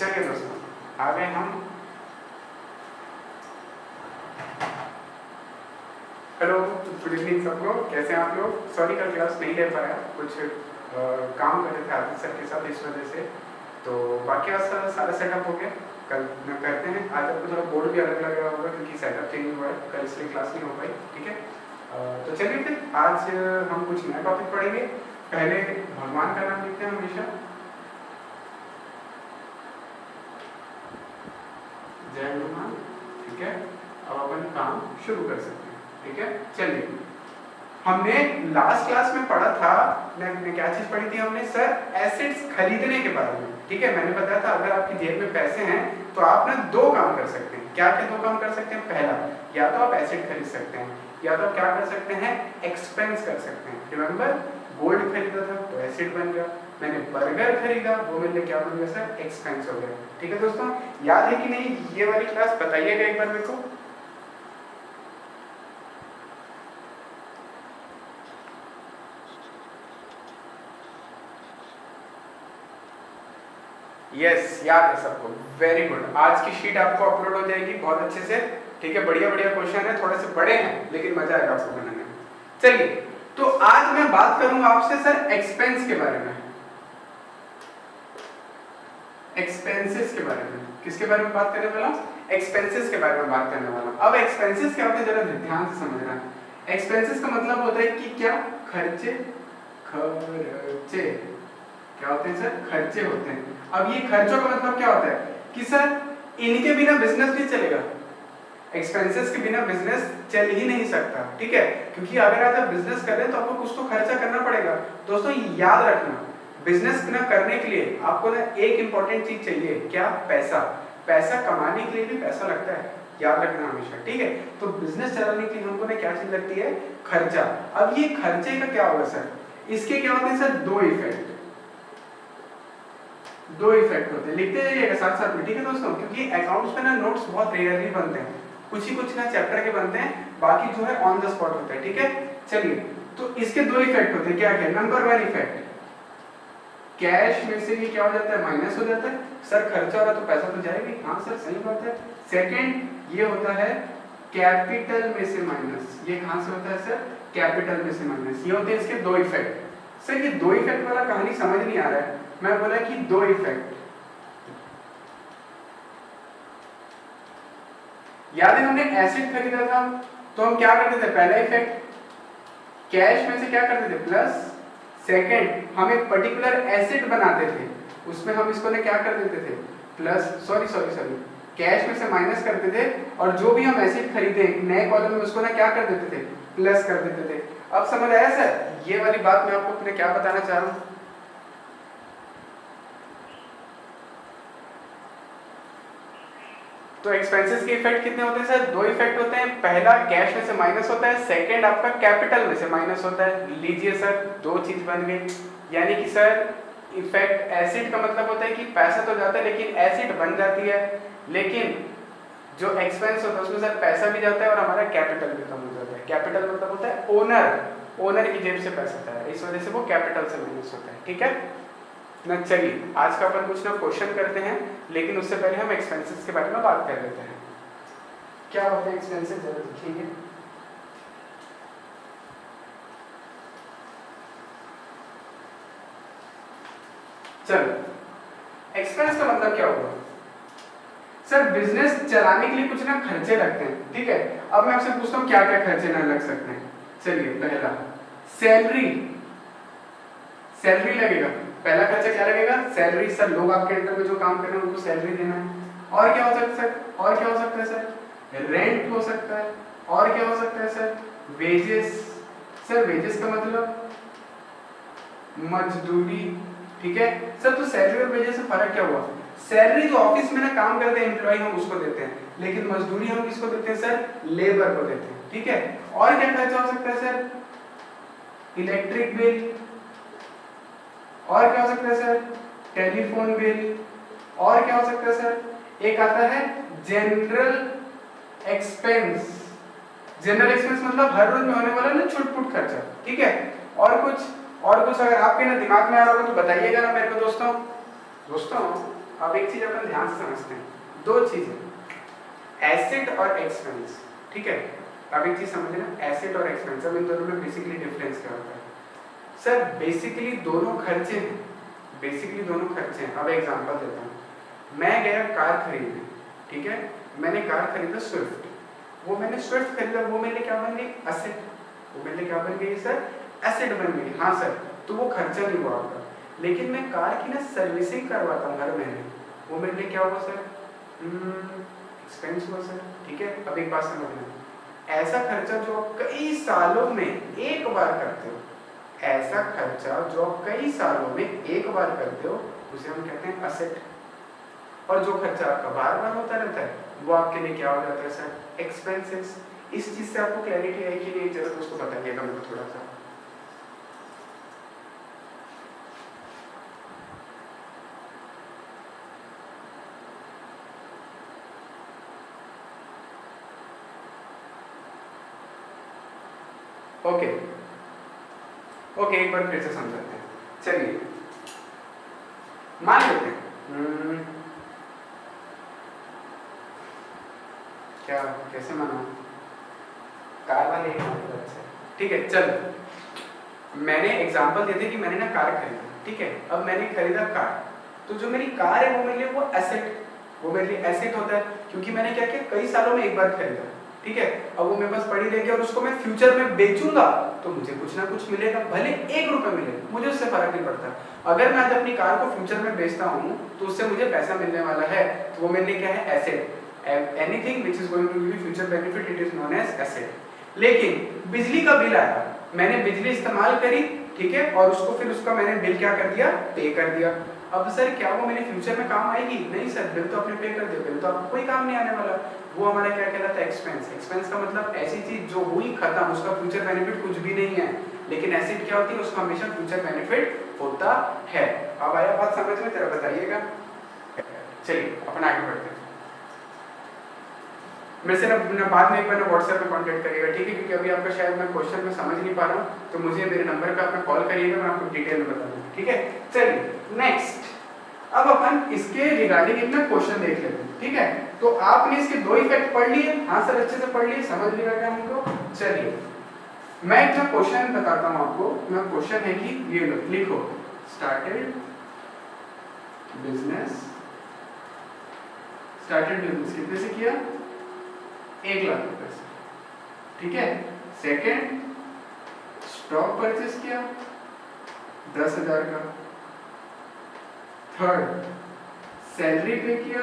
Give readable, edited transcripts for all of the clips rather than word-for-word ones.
चलिए दोस्तों आ गए हम। हेलो, गुड इवनिंग सबको, कैसे हैं आप लोग? सॉरी कल क्लास नहीं ले पाया, कुछ काम कर रहे थे आदित्य सर के साथ, इस वजह से। तो बाकी सारा सेटअप हो गया, कल करते हैं। आज आपको थोड़ा बोर्ड भी अलग लग रहा होगा क्योंकि सेटअप चेंज हुआ है कल, इसलिए क्लास नहीं हो पाई। ठीक है, तो चलिए फिर आज हम कुछ नया टॉपिक पढ़ेंगे। पहले भगवान का नाम लिखते हैं हमेशा, जय हनुमान। ठीक है, अब अपन काम शुरू कर सकते हैं। ठीक है, चलिए हमने लास्ट क्लास में पढ़ा था, क्या चीज पढ़ी थी हमने सर? एसेट्स खरीदने के बारे में। ठीक है, मैंने बताया था अगर आपकी जेब में पैसे हैं तो आप ना दो काम कर सकते हैं। क्या क्या दो काम कर सकते हैं? पहला, या तो आप एसेट खरीद सकते हैं, या तो आप क्या कर सकते हैं? एक्सपेंस कर सकते हैं। रिमेंबर, गोल्ड खरीदा था तो एसेट बन गया, मैंने बर्गर खरीदा वो मेरे लिए क्या बन गया सर? एक्सपेंस हो गया। ठीक है दोस्तों, याद है कि नहीं ये वाली क्लास? बताइएगा एक बार मेरे को। यस, याद है सबको, वेरी गुड। आज की शीट आपको अपलोड हो जाएगी बहुत अच्छे से। ठीक है, बढ़िया बढ़िया क्वेश्चन है, थोड़े से बड़े हैं लेकिन मजा आएगा आपको बनाने में। चलिए, तो आज मैं बात करूंगा आपसे सर एक्सपेंस के बारे में, एक्सपेंसेस के बारे में। किसके बारे में बात करने वाला हूं? एक्सपेंसेस के बारे में बात करने वाला हूं। अब एक्सपेंसेस क्या होते हैं जरा ध्यान से समझना। एक्सपेंसेस का मतलब होता है कि क्या? खर्चे। खर्चे क्या होते हैं सर? खर्चे होते हैं। अब ये खर्चों का मतलब क्या होता है कि सर इनके बिना बिजनेस नहीं चलेगा, एक्सपेंसेस के बिना बिजनेस चल ही नहीं सकता। ठीक है, क्योंकि अगर आप बिजनेस कर रहे हैं तो आपको कुछ तो खर्चा करना पड़ेगा। दोस्तों याद रखना, बिजनेस ना करने के लिए आपको ना एक इंपॉर्टेंट चीज चाहिए, क्या? पैसा। पैसा कमाने के लिए भी पैसा लगता है, याद रखना हमेशा। ठीक है, तो बिजनेस चलाने के लिए हमको ना क्या चीज लगती है? खर्चा। अब ये खर्चे का क्या होगा सर? इसके क्या होते हैं सर? दो इफेक्ट होते हैं, लिखते जाइएगा साथ साथ में। ठीक है दोस्तों, क्योंकि अकाउंट्स में ना नोट्स बहुत रेयरली बनते हैं, कुछ ही कुछ ना चैप्टर के बनते हैं, बाकी जो है ऑन द स्पॉट होता है। ठीक है, चलिए, तो इसके दो इफेक्ट होते हैं। क्या क्या? नंबर वन इफेक्ट, कैश में से ये क्या हो जाता है? माइनस हो जाता है। सर खर्चा हो रहा तो पैसा तो जाएगी, हाँ सर सही बात है। सेकंड, ये होता है कैपिटल में से माइनस। ये कहां से होता है सर? कैपिटल में से माइनस। ये होते हैं इसके दो इफेक्ट। सर ये दो इफेक्ट वाला कहानी समझ नहीं आ रहा है, मैं बोला कि दो इफेक्ट। याद है हमने एसिड खरीदा था तो हम क्या करते थे? पहला इफेक्ट, कैश में से क्या करते थे? प्लस। सेकंड, हम एक पर्टिकुलर एसिड बनाते थे, उसमें हम इसको ना क्या कर देते थे? प्लस। सॉरी, कैश में से माइनस करते थे, और जो भी हम एसिड खरीदे नए कॉलम में उसको ना क्या कर देते थे? प्लस कर देते थे। अब समझ आया सर? ये वाली बात मैं आपको अपने क्या बताना चाह रहा हूं? तो एक्सपेंसेस के इफेक्ट कितने होते हैं सर? दो इफेक्ट होते हैं। पहला कैश में से माइनस होता है, सेकंड आपका कैपिटल में से माइनस होता है। लीजिए सर, दो चीज बन गई, यानी कि सर इफेक्ट एसिड का मतलब होता है कि पैसा तो जाता है लेकिन एसिड बन जाती है, लेकिन जो एक्सपेंस होता है उसमें सर पैसा भी जाता है और हमारा कैपिटल भी कम हो जाता है। कैपिटल मतलब होता है ओनर की जेब से पैसा आता है, इस वजह से वो कैपिटल से माइनस होता है। ठीक है ना? चलिए, आज का अपन कुछ ना क्वेश्चन करते हैं, लेकिन उससे पहले हम एक्सपेंसेस के बारे में बात कर लेते हैं। क्या होते हैं एक्सपेंसेस, जरा देखिए। चलो, एक्सपेंस का मतलब क्या होगा सर? बिजनेस चलाने के लिए कुछ ना खर्चे लगते हैं। ठीक है, अब मैं आपसे पूछता हूँ क्या क्या खर्चे ना लग सकते हैं। चलिए, पहला सैलरी लगेगा। पहला खर्चा क्या लगेगा? सैलरी। सर लोग आपके अंडर में जो काम कर रहे हैं उनको सैलरी देना है। और क्या हो सकता है? और क्या हो सकता है सर? रेंट हो सकता है। और क्या हो सकता है सर? वेजेस। सर वेजेस का मतलब मजदूरी। ठीक है सर, तो सैलरी और वेजेस से फर्क क्या हुआ? सैलरी जो ऑफिस में ना काम करते हैं एम्प्लॉय, हम उसको देते हैं, लेकिन मजदूरी हम किसको देते हैं सर? लेबर को देते हैं। ठीक है, और क्या खर्चा हो सकता है सर? Electric bill. और क्या हो सकता है सर? Telephone bill. और क्या हो सकता है सर? एक आता है जनरल एक्सपेंस। जनरल एक्सपेंस मतलब हर रोज में होने वाला ना छुटपुट खर्चा। ठीक है, और कुछ अगर आपके ना दिमाग में आ रहा हो तो बताइएगा ना मेरे को दोस्तों। अब एक चीज अपन ध्यान से समझते हैं, दो चीजें, एसेट और एक्सपेंस, ठीक है। अब एक चीज समझना, एसेट और एक्सपेंस, अब इन दोनों में बेसिकली डिफरेंस क्या होता है? सर बेसिकली दोनों खर्चे हैं, बेसिकली दोनों खर्चे हैं। अब एग्जांपल देता हूँ, मैं गया कार खरीदने, ठीक है, मैंने कार खरीदा स्विफ्ट, वो मैंने स्विफ्ट खरीदा, वो मेरे लिए क्या बन गई? एसेट। वो मेरे लिए क्या बन गई सर? एसेट बन गई। हाँ सर, तो वो खर्चा नहीं हुआ आपका। लेकिन मैं कार की ना सर्विसिंग करवाता हूँ हर महीने, वो मेरे लिए क्या हुआ सर? एक्सपेंस हुआ सर, ठीक है। अब एक बात समझना, ऐसा खर्चा जो आप कई सालों में एक बार करते हो, ऐसा खर्चा जो आप कई सालों में एक बार करते हो, उसे हम कहते हैं एसेट। और जो खर्चा आपका बार बार होता रहता है, वो आपके लिए क्या हो जाता है सर? एक्सपेंसेस। इस चीज से आपको क्लैरिटी है कि नहीं? जरा उसको बताइएगा मेरे को थोड़ा सा। ओके ओके, एक बार फिर से समझाते हैं। चलिए मान लेते हैं, क्या कैसे माना? कार वाले ठीक है, चलो मैंने एग्जांपल देते कि मैंने ना कार खरीदा, ठीक है। अब मैंने खरीदा कार, तो जो मेरी कार है वो मेरे लिए वो एसेट, वो मेरे लिए एसेट होता है, क्योंकि मैंने क्या किया, कई सालों में एक बार खरीदा, ठीक है। अब वो मेरे पास पड़ी रहेगी और उसको मैं फ्यूचर में बेचूंगा तो मुझे कुछ ना कुछ मिलेगा, भले 1 रुपए मिले, मुझे उससे फर्क नहीं पड़ता। अगर मैं आज अपनी कार को फ्यूचर में बेचता हूँ तो उससे मुझे पैसा मिलने वाला है, तो वो मेरे लिए क्या है? Asset. Anything which is going to give you future benefit, it is known as asset. लेकिन बिजली का बिल आया, मैंने बिजली इस्तेमाल करी, ठीक है, और उसको फिर उसका मैंने बिल क्या कर दिया? पे कर दिया। अब सर क्या वो मेरे फ्यूचर में काम आएगी? नहीं सर, बिल तो आपने पे कर दिया, बिल तो आपको कोई काम नहीं आने वाला। वो हमारा क्या कहलाता है? एक्सपेंस। एक्सपेंस का मतलब ऐसी चीज जो हुई खत्म, उसका फ्यूचर बेनिफिट कुछ भी नहीं है। लेकिन एसेट क्या होती है? उसका हमेशा फ्यूचर बेनिफिट होता है। अब आया बात समझ में? जरा बताइएगा। चलिए अपन आगे बढ़ते हैं। मेरे से ना बाद में एक बार व्हाट्सएप में कांटेक्ट करिएगा, ठीक है, क्योंकि अभी आपका शायद मैं क्वेश्चन में समझ नहीं पा रहा हूँ, तो मुझे मेरे नंबर पे आप कॉल करिएगा, मैं आपको डिटेल में बता दूंगा, ठीक है। चलिए नेक्स्ट, अब अपन इसके रिगार्डिंग एक ना क्वेश्चन देख लेते हैं, ठीक है। तो आपने इसके दो इफेक्ट पढ़ लिए? हाँ सर, अच्छे से पढ़ लिए, समझ लिया क्या हमको? चलिए मैं एक क्वेश्चन बताता हूँ आपको। मैं क्वेश्चन है कि ये लिखो, स्टार्टेड बिजनेस कितने से किया? 1 लाख रुपए से, ठीक है। सेकंड, स्टॉक परचेस किया 10,000 का। थर्ड, सैलरी पे किया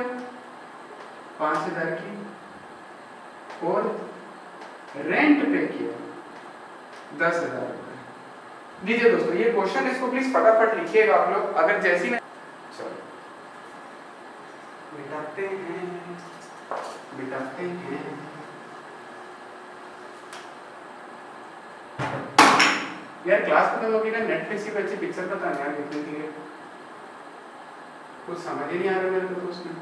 5,000 की। फोर्थ, रेंट पे किया 10,000 रुपए। लीजिए दोस्तों ये क्वेश्चन, इसको प्लीज फटाफट लिखिएगा आप लोग। अगर जैसी मैं चलो मिटाते हैं यार, क्लास खत्म होगी ना, नेटफ्लिक्स की अच्छी पिक्चर पता नहीं यार देखने के लिए, कुछ समझ ही नहीं आ रहा मेरे को तो उसमें।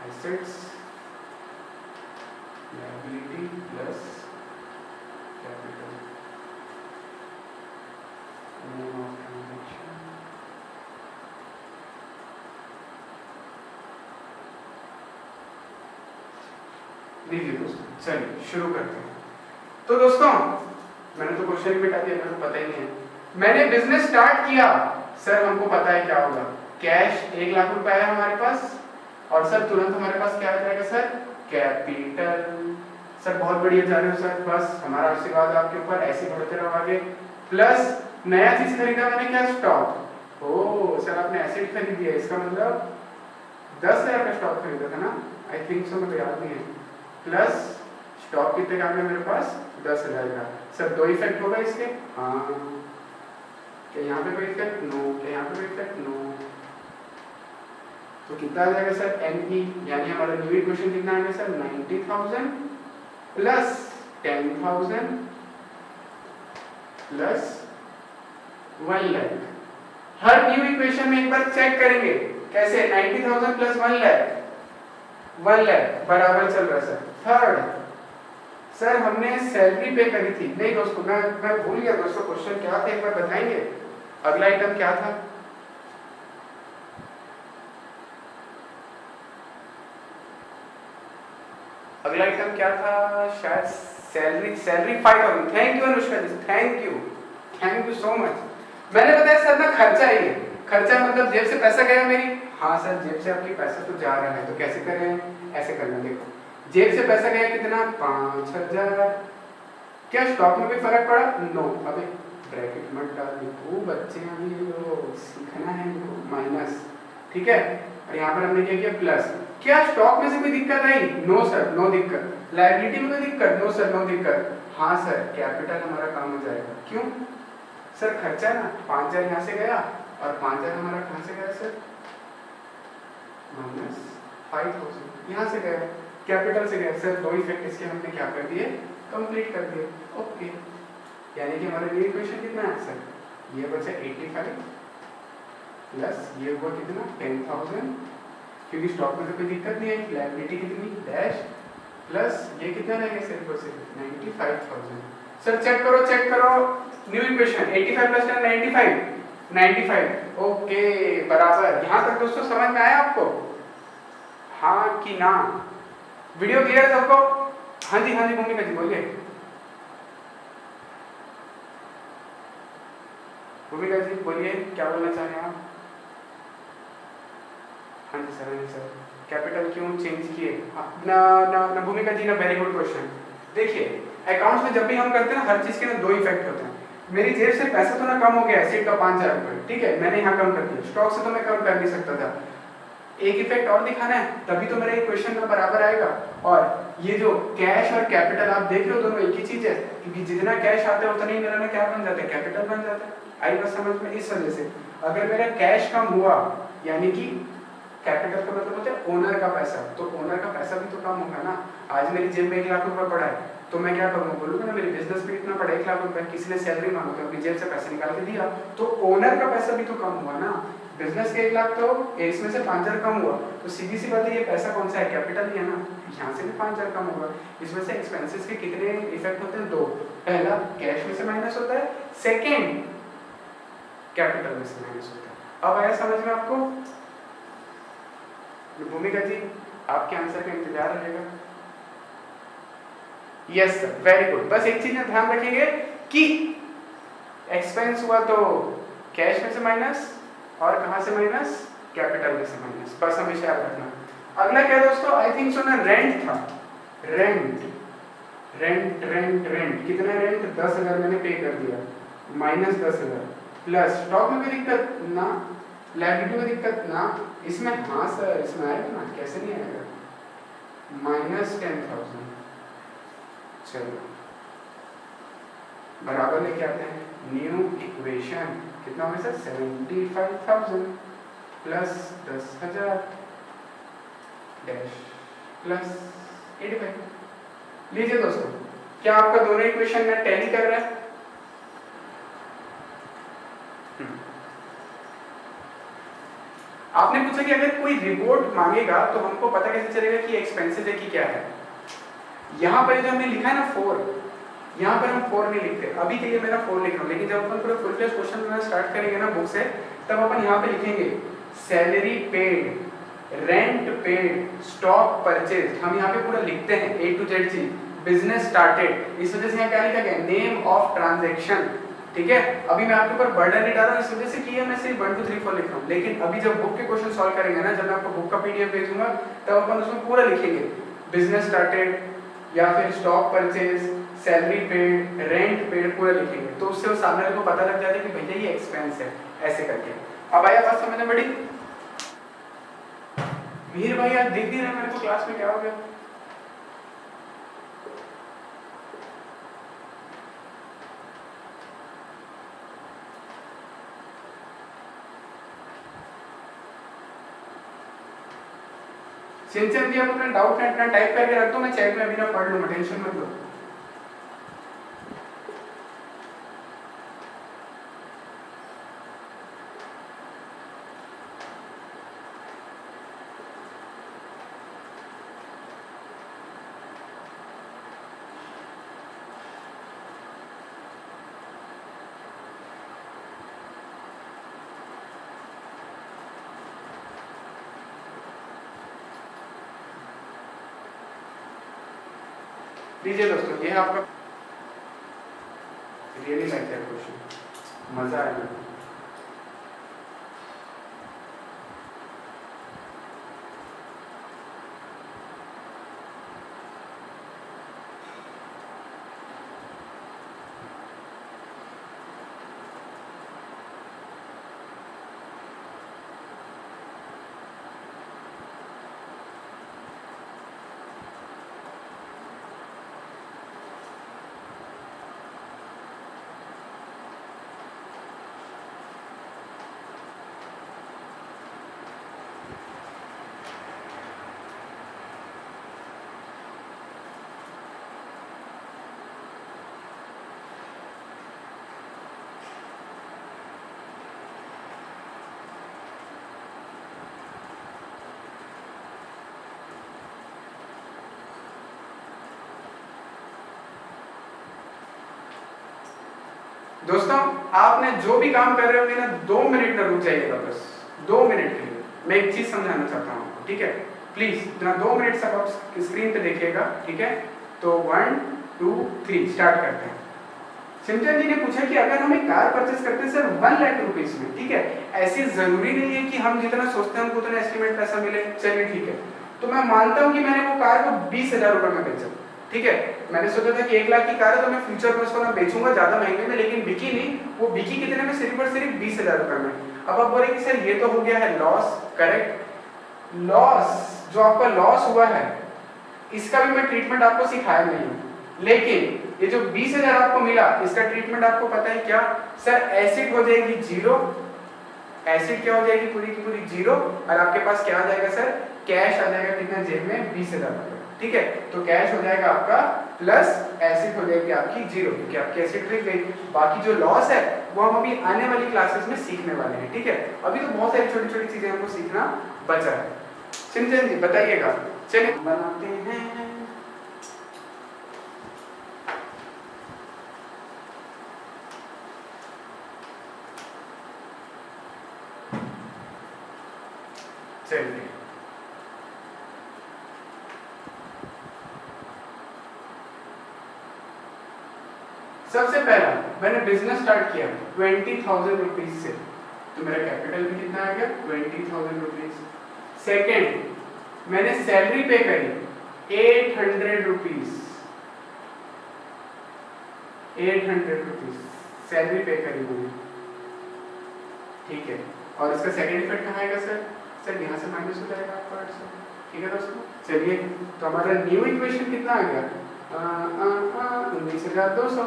Assets, liability plus capital, name of transaction, लीजिए दोस्तों चलिए शुरू करते हैं। तो दोस्तों मैंने तो क्वेश्चन ही मिटा दिया, मेरे को पता ही नहीं है। मैंने बिजनेस स्टार्ट किया, सर हमको पता है क्या होगा, कैश 1 लाख रुपए है हमारे पास, और सर तुरंत हमारे पास क्या आ जाएगा सर? कैपिटल। सर बहुत बढ़िया जा रहे हो सर, बस हमारा आशीर्वाद आपके ऊपर, ऐसे बढ़ते रहो आगे। प्लस नया चीज खरीदा मैंने, क्या? स्टॉक। ओह सर आपने एसेट खरीद दिया, इसका मतलब 10,000 का स्टॉक खरीदा था ना? आई थिंक सो, मुझे याद नहीं है। प्लस स्टॉक कितने का आ गया मेरे पास? 10,000 का। सर दो इफेक्ट होगा इसके? हाँ। क्या यहाँ पे कोई इफेक्ट? नो। क्या यहाँ पे कोई इफेक्ट? नो। तो कितना आ जाएगा सर? NE, यानी हमारा न्यू इक्वेशन कितना आ गया सर? 90,000 plus 10,000 plus 1 lakh. हर न्यू इक्वेशन में एक बार चेक करेंगे कैसे 90,000 प्लस 1 लाख, 1 लाख बराबर चल रहा है सर। थर्ड सर हमने सैलरी पे करी थी, नहीं दोस्तों मैं भूल गया दोस्तों, क्वेश्चन क्या था एक बार बताएंगे? अगला आइटम क्या था? अगला आइटम क्या था? शायद salary 5,000। Thank you Anushka ji, thank you so much. मैंने बताया सर ना खर्चा ही है, खर्चा मतलब जेब से पैसा गया मेरी। हाँ सर जेब से आपकी पैसा तो जा रहा है, तो कैसे करें? ऐसे करना, देखो जेब से पैसा गया कितना? 5,000। क्या स्टॉक में भी फर्क पड़ा? नो। अबे ब्रैकेट मत डाल दो बच्चे, अभी वो सीखना है माइनस, ठीक है। और यहाँ पर हमने क्या किया? प्लस। क्या स्टॉक में से कोई दिक्कत आई? नो सर, नो दिक्कत। लायबिलिटी में कोई दिक्कत? नो सर, नो दिक्कत। हाँ सर कैपिटल हमारा काम हो जाएगा। क्यों सर? खर्चा ना, 5,000 यहाँ से गया और 5,000 हमारा कहाँ से गया सर? माइनस 5,000 यहाँ से गया, कैपिटल से गया सर। दो इफेक्ट इसके हमने क्या कर दिए? कंप्लीट कर दिए। ओके, यानी कि हमारा ये इक्वेशन कितना है सर? ये बचा 85 प्लस ये हुआ कितना? 10,000, क्योंकि स्टॉक में तो कोई दिक्कत नहीं है। लायबिलिटी कितनी? डैश, प्लस ये कितना रहेगा सर? को से 95,000। सर चेक करो न्यू इक्वेशन 85 प्लस 10 95। ओके बराबर। यहाँ तक दोस्तों समझ में आया आपको? हाँ कि ना? वीडियो क्लियर है सबको? हाँ जी भूमिका जी बोलिए। भूमिका जी बोलिए, क्या बोलना चाह रहे हैं आप? हाँ जी सर कैपिटल क्यों चेंज किए? ना भूमिका जी ना, वेरी गुड क्वेश्चन। देखिए अकाउंट्स में जब भी हम करते हैं ना, हर चीज के ना दो इफेक्ट होते हैं। मेरी जेब से पैसा तो ना कम हो गया, एसेट का 5,000 रुपये, ठीक है, मैंने यहाँ कम कर दिया। स्टॉक से तो मैं कम कर नहीं सकता था। एक इफेक्ट और दिखाना है, तभी तो मेरा इक्वेशन में बराबर आएगा। और ये जो कैश और कैपिटल आप देख रहे हो, दोनों एक ही चीज है, क्योंकि जितना कैश आता है उतना ही मेरा ना क्या बन जाता है? कैपिटल बन जाता है। आई बात समझ में? इस वजह से अगर मेरा कैश कम हुआ, यानी कि कैपिटल का मतलब होता है ओनर का पैसा, तो ओनर का पैसा भी तो कम होगा ना। आज मेरी जेब में 1 लाख रुपए पड़ा है, तो मैं क्या करूँगा? बोलूँगा ना मेरे बिजनेस में इतना पड़ा 1 लाख रुपए, किसी ने सैलरी मांगा तो अपनी जेब से पैसा निकाल के दिया, तो ओनर का पैसा भी तो कम हुआ ना। बिजनेस के 1 लाख तो इसमें से 5,000 कम हुआ, तो सीधी सी बात है ये पैसा कौन सा है? कैपिटल ही है ना, यहाँ से भी 5,000 कम होगा। इसमें से एक्सपेंसेस के कितने इफेक्ट होते हैं? 2। पहला कैश में से माइनस होता है, सेकेंड कैपिटल में से माइनस होता है। अब आया समझ में आपको? भूमिका जी आपके आंसर का इंतजार रहेगा। Yes sir, very good. बस एक चीज में ध्यान रखेंगे कि एक्सपेंस हुआ तो कैश में से माइनस, और कहां से माइनस? कैपिटल में से माइनस। बस हमेशा याद रखना। अगला क्या दोस्तों? आई थिंक सो ना रेंट था। रेंट कितना रेंट? 10,000 मैंने पे कर दिया, माइनस 10,000 प्लस स्टॉक में कोई दिक्कत ना, लायबिलिटी में दिक्कत ना, इसमें हाँ सर इसमें आएगा ना, कैसे नहीं आएगा? माइनस 10,000। चलो बराबर लेके आते हैं। न्यू इक्वेशन कितना होगा सर? 75,000 plus 10,000 dash plus 85। लीजिए दोस्तों, क्या आपका दोनों इक्वेशन में टैली कर रहा है? आपने पूछा कि अगर कोई रिपोर्ट मांगेगा तो हमको पता कैसे चलेगा कि एक्सपेंसेस है कि क्या है? यहाँ पर जो हमने लिखा है ना 4, यहाँ पर हम 4 नहीं लिखते, अभी के लिए मेरा 4 लिख रहा हूँ, लेकिन जब अपन पूरा फुल फ्लेज क्वेश्चन बनाना स्टार्ट करेंगे ना बुक से, तब अपन यहाँ पे लिखेंगे salary paid, rent paid, stock purchase. हम यहाँ पे पूरा लिखते हैं A to Z चीज, बिजनेस स्टार्टेड। इस वजह से यहाँ क्या लिखा गया? नेम ऑफ ट्रांजैक्शन, ठीक है। अभी मैं आपके ऊपर बर्डन नहीं डाल रहा हूँ, इस वजह से कि मैं सिर्फ 1 2 3 4 लिख रहा हूँ, लेकिन अभी जब बुक के क्वेश्चन सॉल्व करेंगे ना, जब मैं आपको बुक का PDF भेजूंगा, तब अपन उसमें पूरा लिखेंगे बिजनेस स्टार्टेड या फिर stock purchase, salary paid, rent paid, पूरा लिखेंगे। तो उससे वो सामने वाले को पता लग जाता है कि भैया ये एक्सपेंस है, ऐसे करके। अब आया बात समझ में? बड़ी मीर भाई आज दिख नहीं रहा मेरे को क्लास में, क्या हो गया? सिंचन जी आप अपना डाउट इतना टाइप करके रख दो, मैं चैट में अभी ना पढ़ लूंगा, टेंशन मत लो। लीजिए दोस्तों, ये है आपका रियली लाइक दैट क्वेश्चन, मजा आएगा। दोस्तों आपने जो भी काम कर रहे हो मेरा 2 मिनट में रुक जाइएगा, बस 2 मिनट के लिए मैं एक चीज समझाना चाहता हूँ, ठीक है? प्लीज इतना 2 मिनट सब आप स्क्रीन पे देखिएगा, ठीक है? तो 1 2 3 स्टार्ट करते हैं। सिमचंद जी ने पूछा कि अगर हम एक कार परचेस करते हैं सर 1 लाख रुपीस में, ठीक है, ऐसी जरूरी नहीं है कि हम जितना सोचते हैं हमको उतना एस्टिमेट पैसा मिले, चलिए ठीक है, तो मैं मानता हूँ कि मैंने वो कार को 20,000 रुपए में बेचा, ठीक है, मैंने सोचा था कि 1 लाख की कार है तो मैं फ्यूचर में उसको ना बेचूंगा ज्यादा महंगे में, लेकिन बिकी नहीं, वो बिकी कितने में, सिर्फ और सिर्फ 20,000 रुपए में। अब आप बोले कि सर ये तो हो गया है लॉस, करेक्ट, लॉस जो आपका लॉस हुआ है इसका भी मैं ट्रीटमेंट आपको सिखाया नहीं हूँ, लेकिन ये जो 20,000 आपको मिला इसका ट्रीटमेंट आपको पता है क्या? सर एसिड हो जाएगी जीरो, एसिड क्या हो जाएगी पूरी की पूरी जीरो, और आपके पास क्या आ जाएगा सर? कैश आ जाएगा, कितना जेब में? 20,000 रुपए, ठीक है? तो कैश हो जाएगा आपका प्लस एसिड हो जाएगी आपकी जीरो, क्योंकि आपकी एसिड ट्रिक गई। बाकी जो लॉस है वो हम अभी आने वाली क्लासेस में सीखने वाले हैं, ठीक है? अभी तो बहुत सारी छोटी छोटी चीजें हमको सीखना बचा है। सिमचंद जी बताइएगा, चलिए बनाते हैं। चलिए सबसे पहला मैंने बिजनेस स्टार्ट किया 20,000 रुपीज से, तो मेरा कैपिटल भी कितना आ गया? 20,000 रुपीज। सेकेंड मैंने सैलरी पे करी 800 रुपीज, 800 रुपीज सैलरी पे करी मैंने, ठीक है? और इसका सेकेंड इफेक्ट कहाँ आएगा सर? सर यहाँ से माइनस हो जाएगा आपका 800, ठीक है दोस्तों? चलिए तो हमारा न्यू इक्वेशन कितना आ गया? 19,200,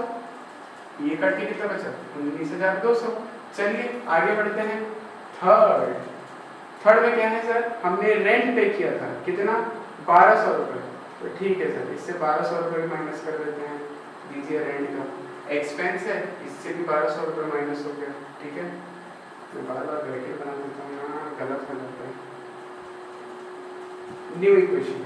ये कट के कितना बचा? 19,200। चलिए आगे बढ़ते हैं। थर्ड में क्या है सर? हमने रेंट पे किया था, कितना? 1,200 रुपये, तो ठीक है सर, इससे 1,200 रुपये माइनस कर देते हैं, दीजिए रेंट का एक्सपेंस है, इससे भी 1,200 रुपये माइनस हो गया, ठीक है? मैं बार बार ब्रैकेट बना देता हूँ ना, गलत हो जाता है। न्यू इक्वेशन,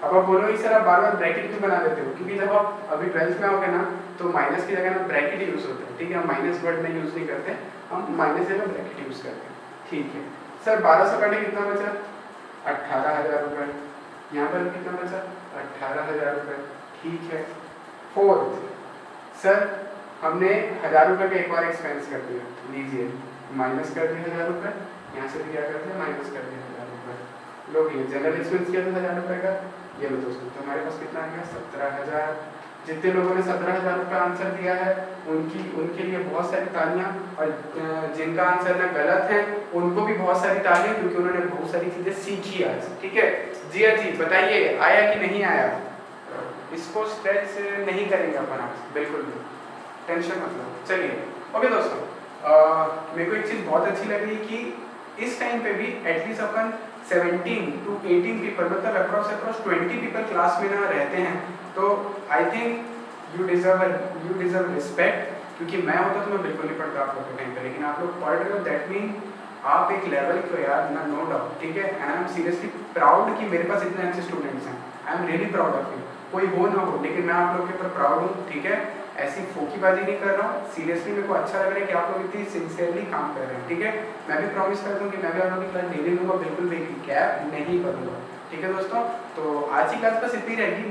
अब आप बोलोगे सर आप बार बार ब्रैकेट क्यों बना देते हो? क्योंकि जब आप अभी 12th में आओगे ना तो माइनस की जगह ना ब्रैकेट यूज होता है, ठीक है? हम माइनस वर्ड में यूज नहीं करते, हम माइनस जगह ब्रैकेट यूज करते हैं, ठीक है? सर 1,200 काटे कितना बचा? 18,000 रुपये। यहाँ पर कितना बचा? 18,000 रुपये, ठीक है? फोर्थ सर हमने 1,000 रुपये का एक और एक्सपेंस कर दिया, लीजिए माइनस कर दिया 1,000 रुपये, यहाँ से भी क्या कर दिया? माइनस कर दिया 1,000 रुपये। लोग ये जनरल एक्सपेंस किया था 1,000 रुपये का, ये लो दोस्तों, तो हमारे पास कितना आ गया? 17,000। जितने लोगों ने 17,000 रुपये आंसर दिया है उनके लिए बहुत सारी तालियां, और जिनका आंसर ना गलत है उनको भी बहुत सारी तालियां, क्योंकि उन्होंने बहुत सारी चीजें सीखी आज, ठीक है? जी जी बताइए आया कि नहीं आया? इसको स्ट्रेच नहीं करेंगे अपन आज, बिल्कुल भी टेंशन मत लो। चलिए ओके दोस्तों, मेरे को एक चीज बहुत अच्छी लग रही है कि इस टाइम पे भी एटलीस्ट अपन 17 to 18 पीपल, मतलब अप्रॉक्स 20 पीपल क्लास में ना रहते हैं, तो I think you deserve respect, क्योंकि मैं होता तो मैं बिल्कुल नहीं पढ़ता आप लोग के टाइम पे, लेकिन आप लोग पढ़ रहे हो, दैट मीन आप एक लेवल पे यार ना, नो डाउट, ठीक है? And I am seriously proud कि मेरे पास इतने अच्छे स्टूडेंट्स हैं, I am really proud of you, कोई हो ना हो, लेकिन मैं आप लोग के ऊपर प्राउड हूँ, ठीक है? ऐसी फोकीबाजी नहीं कर रहा हूँ, सीरियसली मेरे को अच्छा लग रहा है कि आप लोग इतनी सिंसियरली काम कर रहे हैं, ठीक है? मैं भी प्रॉमिस करता हूँ कि मैं भी आप लोगों की क्लास डेली लूँगा, बिल्कुल भी गैप नहीं करूँगा, ठीक है दोस्तों? तो आज की क्लास बस इतनी रहेगी।